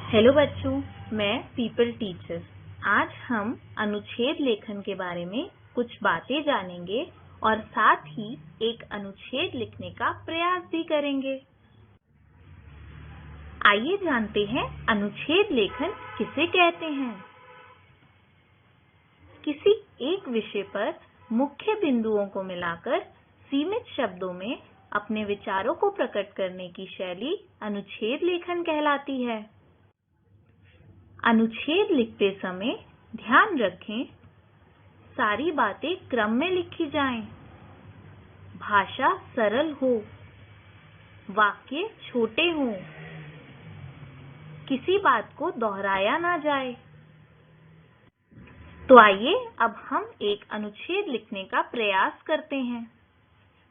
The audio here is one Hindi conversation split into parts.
हेलो बच्चों, मैं पीपल टीचर। आज हम अनुच्छेद लेखन के बारे में कुछ बातें जानेंगे और साथ ही एक अनुच्छेद लिखने का प्रयास भी करेंगे। आइए जानते हैं अनुच्छेद लेखन किसे कहते हैं। किसी एक विषय पर मुख्य बिंदुओं को मिलाकर सीमित शब्दों में अपने विचारों को प्रकट करने की शैली अनुच्छेद लेखन कहलाती है। अनुच्छेद लिखते समय ध्यान रखें, सारी बातें क्रम में लिखी जाएं, भाषा सरल हो, वाक्य छोटे हों, किसी बात को दोहराया ना जाए। तो आइए अब हम एक अनुच्छेद लिखने का प्रयास करते हैं।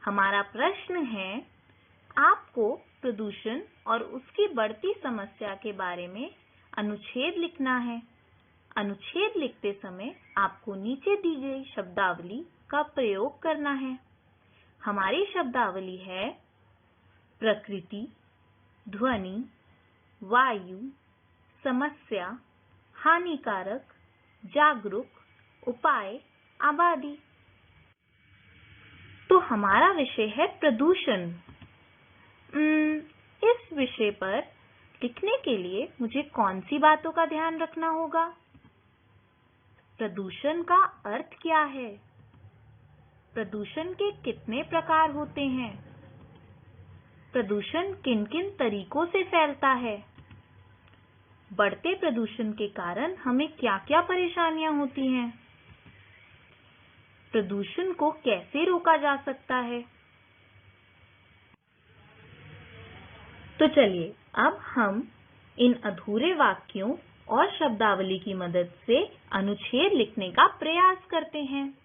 हमारा प्रश्न है, आपको प्रदूषण और उसकी बढ़ती समस्या के बारे में अनुच्छेद लिखना है। अनुच्छेद लिखते समय आपको नीचे दी गई शब्दावली का प्रयोग करना है। हमारी शब्दावली है प्रकृति, ध्वनि, वायु, समस्या, हानिकारक, जागरूक, उपाय, आबादी। तो हमारा विषय है प्रदूषण। इस विषय पर लिखने के लिए मुझे कौन सी बातों का ध्यान रखना होगा? प्रदूषण का अर्थ क्या है? प्रदूषण के कितने प्रकार होते हैं? प्रदूषण किन-किन तरीकों से फैलता है? बढ़ते प्रदूषण के कारण हमें क्या-क्या परेशानियां होती हैं? प्रदूषण को कैसे रोका जा सकता है? तो चलिए अब हम इन अधूरे वाक्यों और शब्दावली की मदद से अनुच्छेद लिखने का प्रयास करते हैं।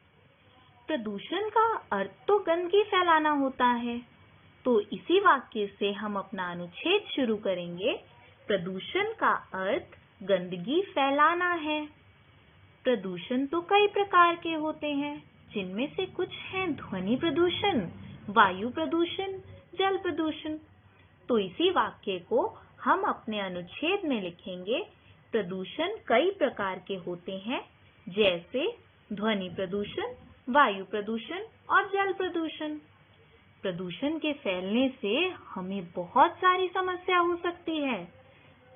प्रदूषण का अर्थ तो गंदगी फैलाना होता है, तो इसी वाक्य से हम अपना अनुच्छेद शुरू करेंगे। प्रदूषण का अर्थ गंदगी फैलाना है। प्रदूषण तो कई प्रकार के होते हैं, जिनमें से कुछ हैं ध्वनि प्रदूषण, वायु प्रदूषण, जल प्रदूषण। तो इसी वाक्य को हम अपने अनुच्छेद में लिखेंगे। प्रदूषण कई प्रकार के होते हैं, जैसे ध्वनि प्रदूषण, वायु प्रदूषण और जल प्रदूषण। प्रदूषण के फैलने से हमें बहुत सारी समस्या हो सकती है।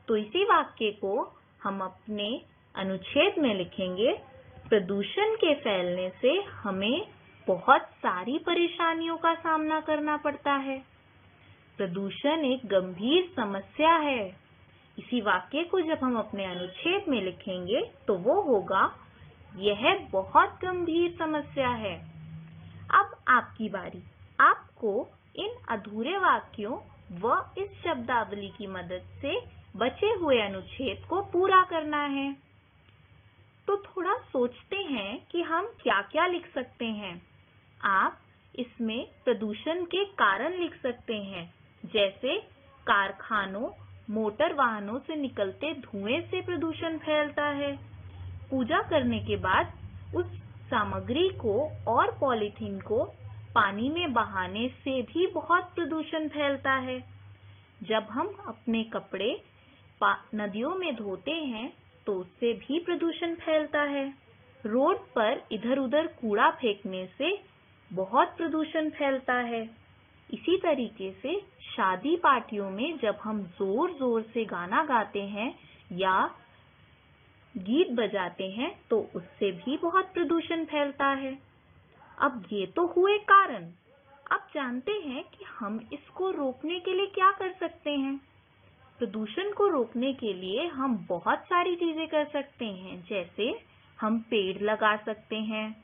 तो इसी वाक्य को हम अपने अनुच्छेद में लिखेंगे। प्रदूषण के फैलने से हमें बहुत सारी परेशानियों का सामना करना पड़ता है। प्रदूषण एक गंभीर समस्या है। इसी वाक्य को जब हम अपने अनुच्छेद में लिखेंगे तो वो होगा, यह बहुत गंभीर समस्या है। अब आपकी बारी। आपको इन अधूरे वाक्यों व इस शब्दावली की मदद से बचे हुए अनुच्छेद को पूरा करना है। तो थोड़ा सोचते हैं कि हम क्या-क्या लिख सकते हैं। आप इसमें प्रदूषण के कारण लिख सकते हैं, जैसे कारखानों, मोटर वाहनों से निकलते धुएं से प्रदूषण फैलता है। पूजा करने के बाद उस सामग्री को और पॉलीथीन को पानी में बहाने से भी बहुत प्रदूषण फैलता है। जब हम अपने कपड़े नदियों में धोते हैं तो उससे भी प्रदूषण फैलता है। रोड पर इधर-उधर कूड़ा फेंकने से बहुत प्रदूषण फैलता है। इसी तरीके से शादी पार्टियों में जब हम जोर-जोर से गाना गाते हैं या गीत बजाते हैं तो उससे भी बहुत प्रदूषण फैलता है। अब ये तो हुए कारण। अब जानते हैं कि हम इसको रोकने के लिए क्या कर सकते हैं। प्रदूषण को रोकने के लिए हम बहुत सारी चीजें कर सकते हैं, जैसे हम पेड़ लगा सकते हैं,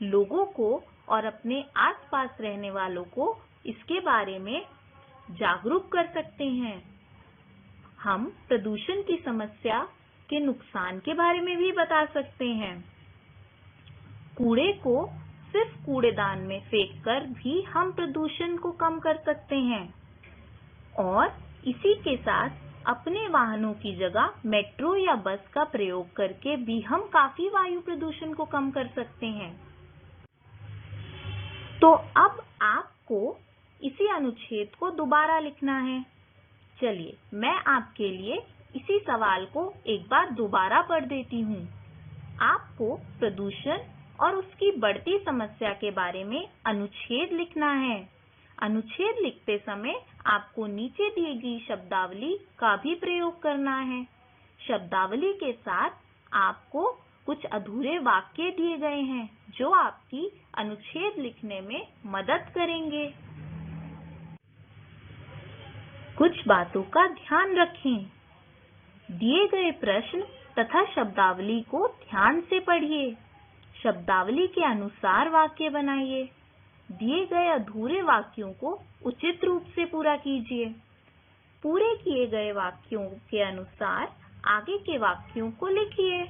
लोगों को और अपने आसपास रहने वालों को इसके बारे में जागरूक कर सकते हैं। हम प्रदूषण की समस्या के नुकसान के बारे में भी बता सकते हैं। कूड़े को सिर्फ कूड़ेदान में फेंककर भी हम प्रदूषण को कम कर सकते हैं। और इसी के साथ अपने वाहनों की जगह मेट्रो या बस का प्रयोग करके भी हम काफी वायु प्रदूषण को कम कर सकते हैं। तो अब आपको इसी अनुच्छेद को दोबारा लिखना है। चलिए मैं आपके लिए इसी सवाल को एक बार दोबारा पढ़ देती हूँ। आपको प्रदूषण और उसकी बढ़ती समस्या के बारे में अनुच्छेद लिखना है। अनुच्छेद लिखते समय आपको नीचे दी गई शब्दावली का भी प्रयोग करना है। शब्दावली के साथ आपको कुछ अधूरे वाक्य दिए गए हैं जो आपकी अनुच्छेद लिखने में मदद करेंगे। कुछ बातों का ध्यान रखें। दिए गए प्रश्न तथा शब्दावली को ध्यान से पढ़िए। शब्दावली के अनुसार वाक्य बनाइए। दिए गए अधूरे वाक्यों को उचित रूप से पूरा कीजिए। पूरे किए गए वाक्यों के अनुसार आगे के वाक्यों को लिखिए।